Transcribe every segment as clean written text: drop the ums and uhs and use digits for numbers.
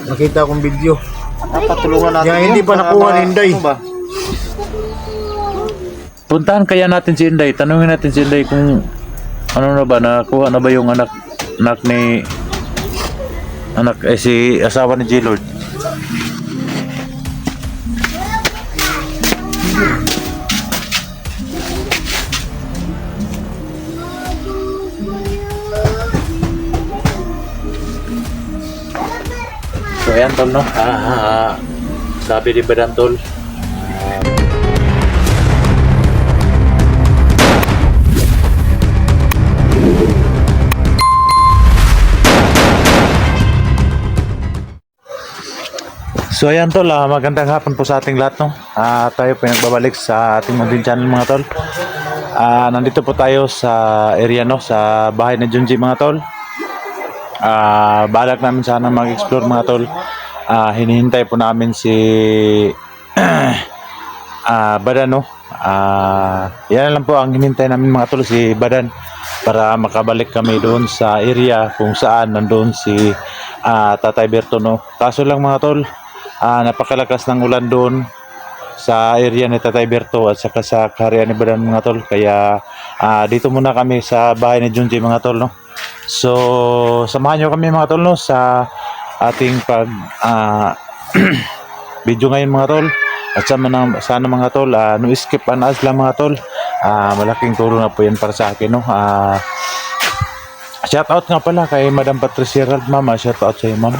nakita akong video. Patulungan natin. Yung hindi pa para nakuha ni Inday. Ano ba? Puntahan kaya natin si Inday. Tanungin natin si Inday kung ano na ba, nakuha na ba yung anak si asawa ni J-Lord. So ayan tol, no? Sabi ni Badan tol, so ayan tol, magandang hapon po sa ating lahat, no? Tayo po nagbabalik sa ating munting channel mga tol. Nandito po tayo sa area, no? Sa bahay ni Junji mga tol. Balak namin sana mag-explore mga tol. Hinihintay po namin si Badan, no? Yan lang po ang hinihintay namin mga tol, si Badan, para makabalik kami doon sa area kung saan nandoon si Tatay Berto, no? Kaso lang mga tol, napakalakas ng ulan doon sa area ni Tatay Berto at saka sa kaharian ni Badan mga tol, kaya dito muna kami sa bahay ni Junji mga tol, no? So samahan nyo kami mga tol, no, sa ating pag video ngayon mga tol, at sana mga tol, no skip and ask lang mga tol. Malaking tulong na po yan para sa akin, no? Shout out nga pala kay Madam Patricia Rad, ma'am. Shout out sa iyo, ma'am.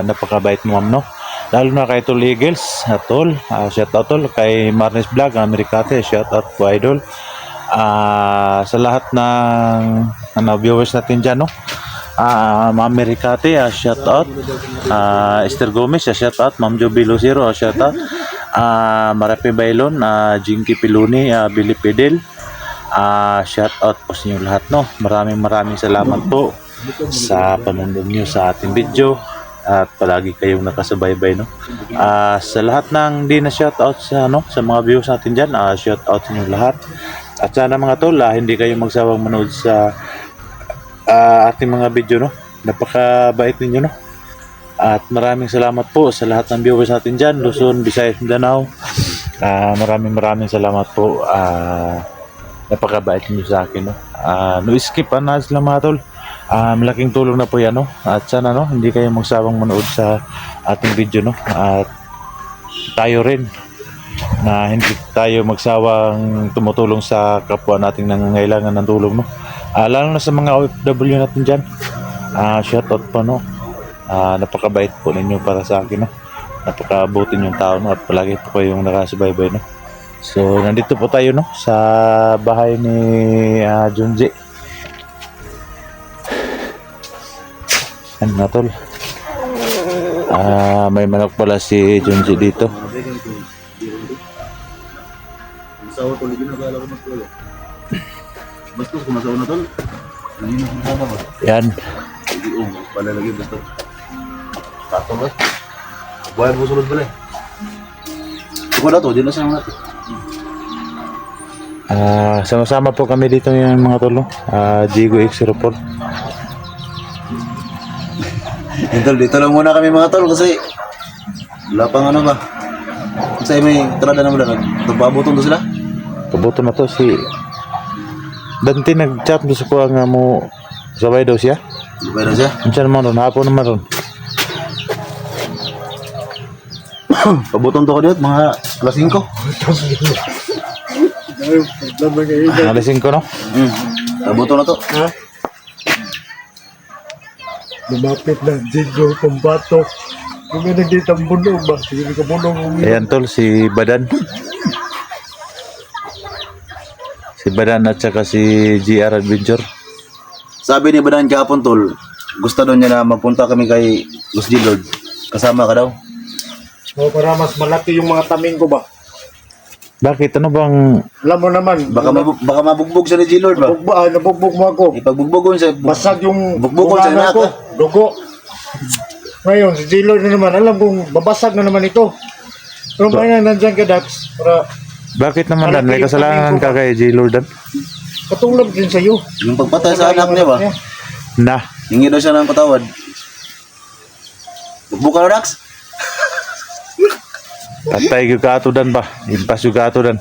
Napakabait mo, ma'am, no? Lalo na kay Tol Eagles, tol. Shout out tol kay Marnes Vlog, Americate. Shout out po idol. Sa lahat ng viewers natin dyan, no? Ma'am Americate, shout out. Esther Gomez, shout out. Ma'am Joby Lucero, shout out. Marapi Bailon, Jinky Piluni, Billy Pedel. Shout out po sa inyo lahat, no? Maraming salamat po sa panonood nyo sa ating video at palagi kayong nakasubaybay, no? Sa lahat ng di na shout out sa mga views natin dyan, shout out sa inyo lahat. At sana mga tol, hindi kayo magsawang manood sa ating mga video, no? Napakabait ninyo, no? At maraming salamat po sa lahat ng viewers natin dyan, Luzon, Visayas, Mindanao. Maraming salamat po. Napakabait niyo sa akin, no? No skip and ads lang mga tol. Malaking tulong na po yan, no? At sana, no, hindi kayo magsawang manood sa ating video, no? At tayo rin na hindi tayo magsawang tumutulong sa kapwa nating nangangailangan ng tulong, no? Lalo na sa mga OFW natin dyan. Shout out po, no? Napakabait po ninyo para sa akin, no? Napakabuti yung tao, no? At palagi po kayong nakasubaybay, no? So nandito po tayo, no, sa bahay ni Junji. Ano na tol, may manok pala si Junji dito. Yan. Buhay mo sulod pala. Ikaw na to, di na siya natin. Sama-sama po kami dito yung mga tol, no? Jigo X04. Dito lang muna kami mga tol kasi wala pang ano ba. Kasi may trada na mula. Nagbabuton to sila. Kabuto na to si Dante, nag-chat doon sa kuha nga mo sabay daw siya. Sabay na siya. Ano siya naman ron? Hapon naman ron. Pabuton to ko dito mga alas 5. Alisin ko, no? Pabuton na to. Lumapit na Jigo Pambato. Kung may nagditang bunog ba? Sige ka bunog. Ayan tol, si Badan. Si Badan at saka si GR Adventure. Sabi ni Badan kahapon tol, gusto daw niya na magpunta kami kay Gus J-Lord. Kasama ka daw. O, para mas malaki yung mga taming ko ba? Bakit? Ano bang... Alam mo naman. Baka mabugbog siya ni J-Lord ba? Nabugbog mo ako. Ipagbugbog siya. Basag yung Bugbogon siya na ko. Dugo. Ngayon, si J-Lord na naman. Alam kong babasag na naman ito. Pero may nandyan ka, Dax. Para Bakit naman Dan? May kasalanan ka kay J-Lord Dan? katulad din sa'yo. Yung pagpatay sa anak niya ba? Na. Hingi daw siya ng patawad. Buka na, Dax. Patay yung katudan ba? Impas yung katudan.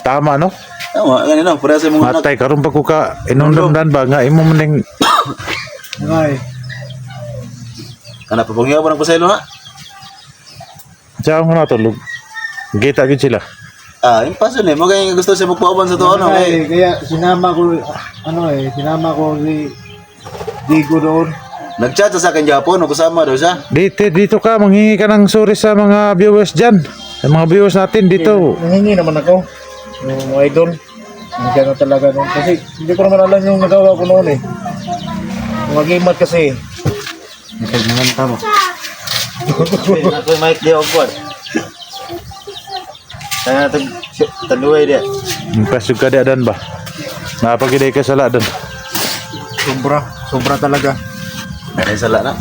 Tama, no? Tama, ganyan na. Para sa mga anak. Matay, karon pa ko ka inundamdan ba? Nga, imo maning Ay, Anak, papangyaw pa ng pasaylo na. Tsaka ko na tulog. Kita gid sila. Yung paso na. Magay gusto siya magpauban sa to, ano. ay, kaya sinama ko, sinama ko si Digo doon. Nag-chat sa akin Japon, kasama daw siya. Dito ka, manghingi ka ng sorry sa mga viewers dyan. Sa mga viewers natin dito. Nangingi naman ako. Yung idol. Nandiyan na talaga noon. Kasi hindi ko naman alam yung nagawa ko noon eh. Yung mag-imat kasi. Ikaw naman tama. Ako yung mic di awkward. Kaya natin taluay dia. Impas yung kadadan ba? Napagiday ka sa ladan. Sobra talaga. Ay sala na.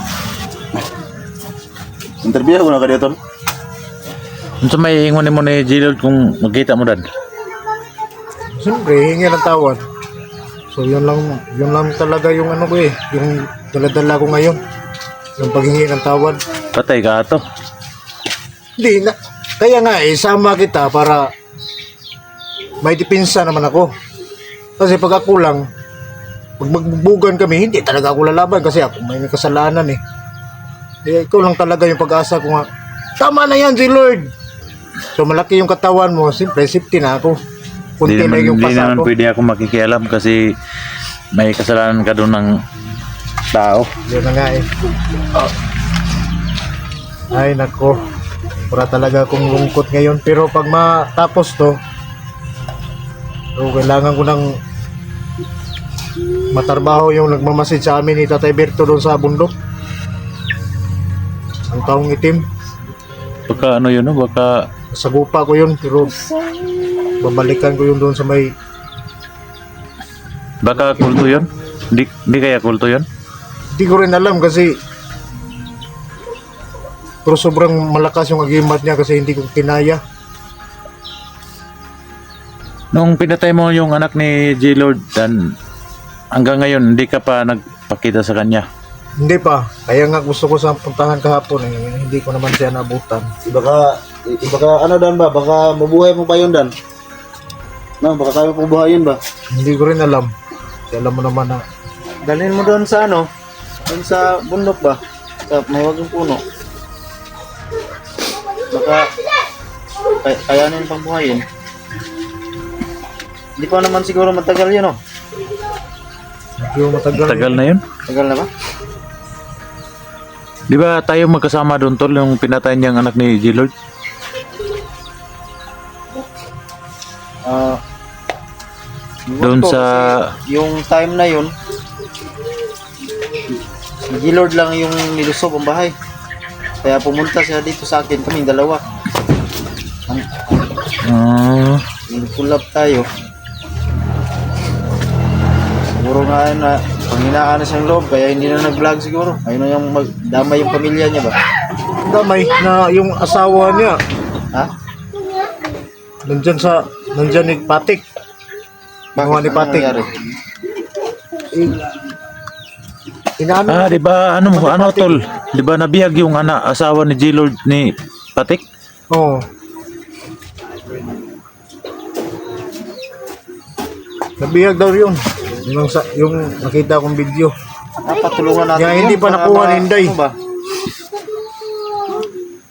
Interview ko na ka dito. Ano may ingon mo ni Gilod kung magkita mo dan? Siyempre, hingi ng tawad. So yun lang talaga yung ano ko eh. Yung daladala ko ngayon. Yung paghingi ng tawad. Patay ka ato. Hindi na. Kaya nga eh, sama kita para may depensa naman ako. Kasi pag ako lang, pag magbubugan kami, hindi talaga ako lalaban kasi ako may kasalanan eh. Eh, ikaw lang talaga yung pag-asa ko nga. Tama na yan si Lord. So malaki yung katawan mo, siyempre safety na ako. Kunti na yung Hindi pasa naman ko. pwede ako makikialam kasi may kasalanan ka doon ng tao. Yun na nga eh. Ay nako. Pura talaga akong lungkot ngayon. Pero pag matapos to, so kailangan ko ng matarbaho yung nagmamasid sa amin ni Tatay Berto doon sa bundok. Ang taong itim. Baka ano yun, no? Baka Sagupa ko yun pero babalikan ko yun doon sa may baka kulto yun? Di kaya kulto yun? hindi ko rin alam kasi pero sobrang malakas yung agimat niya kasi hindi ko kinaya. Nung pinatay mo yung anak ni G-Lord, dan hanggang ngayon hindi ka pa nagpakita sa kanya. Hindi pa. Kaya nga gusto ko sa puntahan kahapon eh. Hindi ko naman siya nabutan. Baka ano dan ba? Baka mabuhay mo pa yun dan. No, baka kaya mo buhayin ba? Hindi ko rin alam. Kasi alam mo naman na Dalhin mo doon sa ano? Doon sa bundok ba? Sa mahiwagang puno. Baka kayanin pang buhayin. Hindi pa naman siguro matagal yun, oh. medyo matagal. Tagal na yun. Tagal na ba? Di ba tayo magkasama doon tol yung pinatay niyang anak ni G-Lord? Doon Siguro sa kasi yung time na yun, si Gilord lang yung nilusob ang bahay. Kaya pumunta siya dito sa akin, kaming dalawa. Nagkulap tayo. Siguro nga na panghinaan na siyang loob, kaya hindi na nag-vlog siguro. Ayun na yung damay yung pamilya niya ba? Damay na yung asawa niya. Ha? Nandyan ni Patik. Ginawa ni Ano Patik. nangyari? Inaano? di ba ano tol? Di ba nabihag yung asawa ni G-Lord ni Patik? Oo. Nabihag daw yun. Yung nakita kong video. Dapat tulungan natin Kaya yun hindi pa para nakuha ni Inday. Ano ba?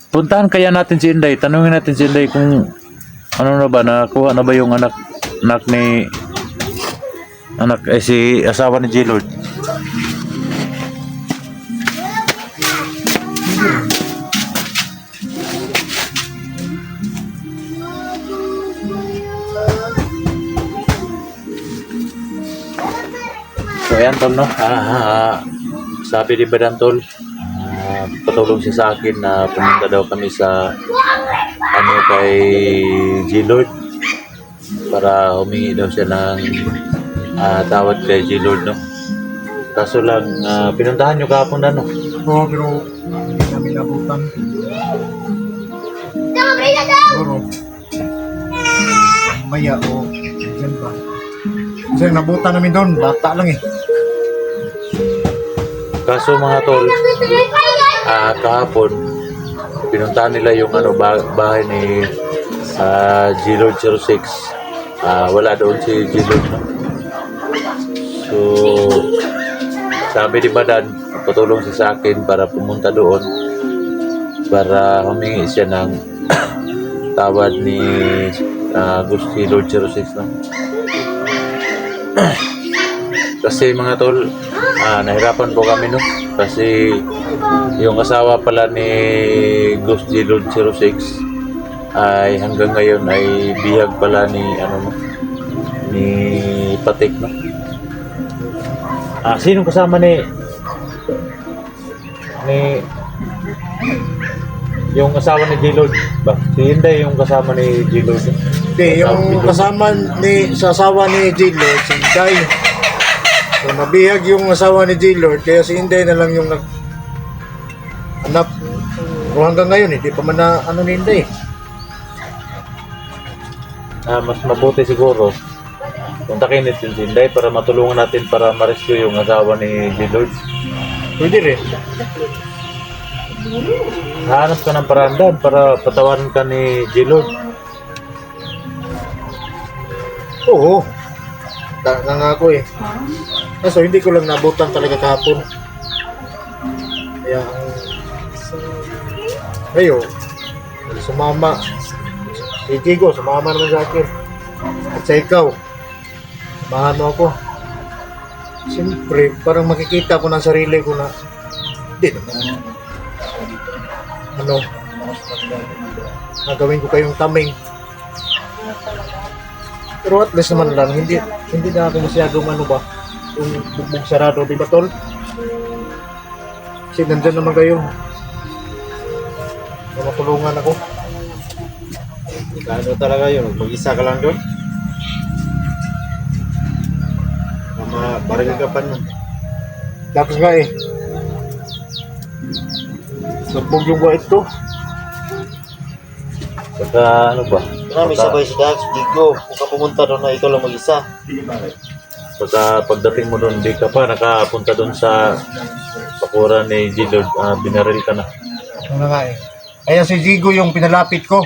Puntahan kaya natin si Inday. Tanungin natin si Inday kung ano na ba, nakuha na ba yung anak si asawa ni G-Lord. So ayan tol no, sabi ni Badan tol, patulong siya sa akin na pumunta daw kami sa kay G-Lord para humingi daw siya ng tawad kay G-Lord no. Kaso lang pinuntahan nyo kahapon na no. Oo, pero hindi namin nabutan. Siguro. Maya o dyan ba? Kasi nabutan namin doon, bata lang eh. Kaso mga tol, kahapon, pinuntahan nila yung bahay ni G-Lord 06. Wala doon si G-Lord, no? So, sabi ni Madan, patulong siya sa akin para pumunta doon para humingi siya ng tawad ni G-Lord 06, no? Kasi mga tol, nahirapan po kami, no? Kasi yung asawa pala ni Ghost G-Lord 06 ay hanggang ngayon ay bihag pala ni ni Patik, no? Sinong kasama ni yung asawa ni G-Lord ba? Si Inday yung kasama ni G-Lord. Hindi, yung kasama sa asawa ni J-Lord, si Inday. So, nabihag yung asawa ni J-Lord, kaya si Inday na lang yung nag-hanap. Pero hanggang ngayon, hindi pa man na ni Inday. Mas mabuti siguro kontakin natin si Inday para matulungan natin para ma-rescue yung asawa ni J-Lord. Pwede rin. Hanap ka ng paraan para patawarin ka ni J-Lord. Oo. Nangako eh. Kaso hindi ko lang nabutan talaga kahapon. Kaya ngayon, sumama. Si Tigo, sumama naman sa akin. At sa ikaw, samahan mo ako. Siyempre, parang makikita ko ng sarili ko na hindi naman. Nagawin ko kayong taming. Pero at least naman lang, hindi na ako masyadong yung bugbog sarado, di ba tol? Kasi nandyan naman kayo. Matulungan ako. Ano talaga yun? Mag-isa ka lang doon? Baril ka pa nun. Tapos nga eh. Nagbog yung white ko. Saka ba? May sabay si Dax, Digo. Kung ka pumunta doon na ikaw lang mag-isa. Pagka pagdating mo doon, di ka pa nakapunta doon sa pakuran ni J-Lord, binaril ka na. Ano nga eh. Kaya si Jigo yung pinalapit ko.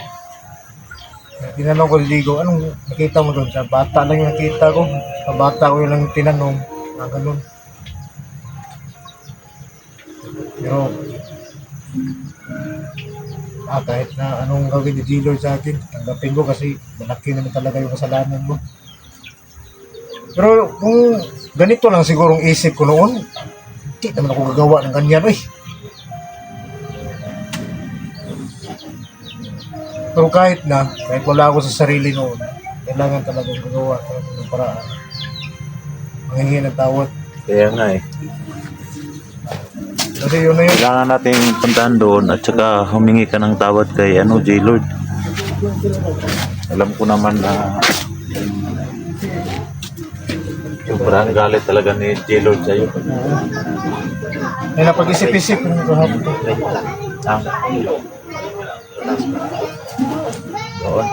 Tinanong ko si Jigo, anong nakita mo doon? Sa bata lang yung nakita ko. Sa bata ko yung lang tinanong. Ganun. Pero, kahit na anong gawin ni G-Lord sa akin, tanggapin ko kasi malaki naman talaga yung kasalanan mo. Pero kung ganito lang sigurong isip ko noon, hindi naman ako gagawa ng ganyan eh. Pero kahit wala ako sa sarili noon, kailangan talagang gagawa ng paraan. Manghingi ng tawad. Kaya nga eh. Kasi yun na yun. Kailangan natin puntahan doon at saka humingi ka ng tawad kay J-Lord. Alam ko naman na sobrang galit talaga ni J-Lord sa'yo. Ay napag-isip-isip yung kahapon ko. Doon.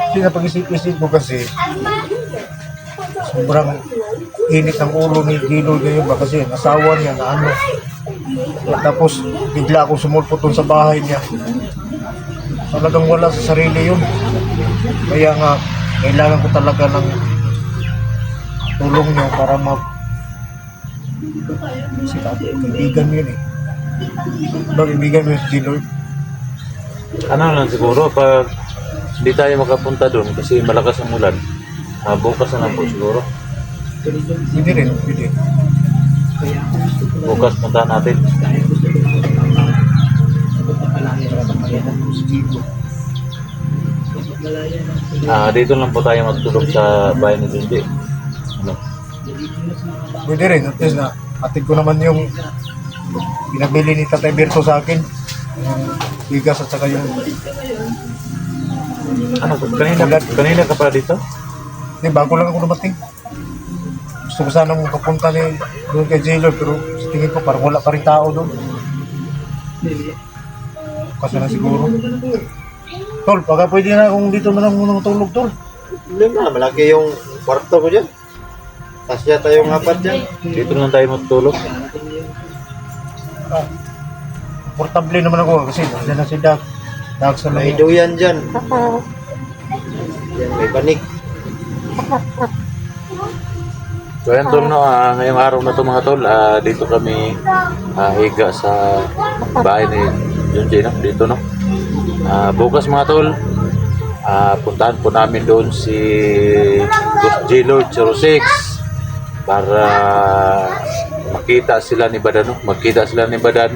Kasi napag-isip-isip ko kasi sobrang init ng ulo ni G-Lord ngayon ba kasi asawa niya na tapos bigla akong sumulpot dun sa bahay niya. Talagang wala sa sarili yun. Kaya nga kailangan ko talaga ng tulong niyo para kasi kaibigan yun eh. Kaibigan mo si G-Lord. Ano lang siguro pag hindi tayo makapunta doon kasi malakas ang ulan, bukas na lang po siguro. Hindi rin, hindi. Bukas puntahan natin. Dito lang po tayo magtulog sa bahay ni Jinji. Pwede rin, at least na atid ko naman yung pinabili ni Tatay Berto sa akin. Yung bigas at saka yung Kanina ka pala dito? bago lang ako dumating. Gusto ko sanang papunta doon kay J-Lord pero sa tingin ko parang wala pa rin tao doon. Kasi na siguro. Tol, baka pwede na kung dito na lang muna matulog, Tol. Hindi na, malaki yung kwarto ko dyan. Kasya tayong apat dyan. Dito lang tayo matulog. Portable naman ako kasi nandiyan na si Dag. Dag sa May may duyan dyan. Yan, may banig. So ayan tol, no, ngayong araw na to mga tol, dito kami higa sa bahay ni John J, no? Dito, no. Bukas mga tol, puntahan po namin doon si Ghost J Lord 06 para makita sila ni Badan, no? Magkita sila ni Badan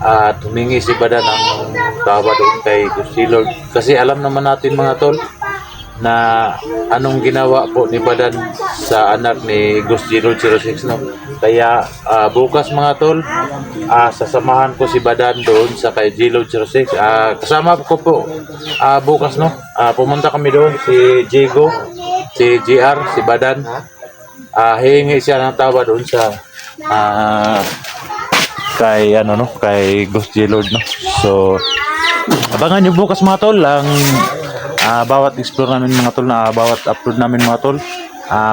at humingi si Badan ang tawa doon kay Ghost J Lord. Kasi alam naman natin mga tol na anong ginawa po ni Badan sa anak ni Ghost J Lord 06, no? Kaya bukas mga tol, sasamahan ko si Badan doon sa kay J Lord 06. Kasama ko po bukas, no? Pumunta kami doon si Jigo, si GR, si Badan. Hihingi siya ng tawa doon sa kay ano, no, kay Ghost J Lord, no. So abangan nyo bukas mga tol ang bawat explore namin mga tol, na bawat upload namin mga tol.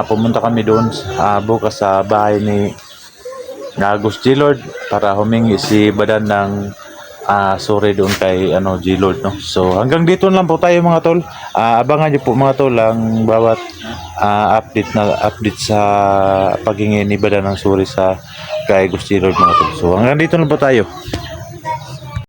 Pumunta kami doon bukas sa bahay ni Ghost J Lord para humingi si Badan ng sorry doon kay ano, J Lord, no. So hanggang dito lang po tayo mga tol. Abangan niyo po mga tol ang bawat update sa paghingi ni Badan ng sorry sa kay Ghost J Lord mga tol. So hanggang dito lang po tayo.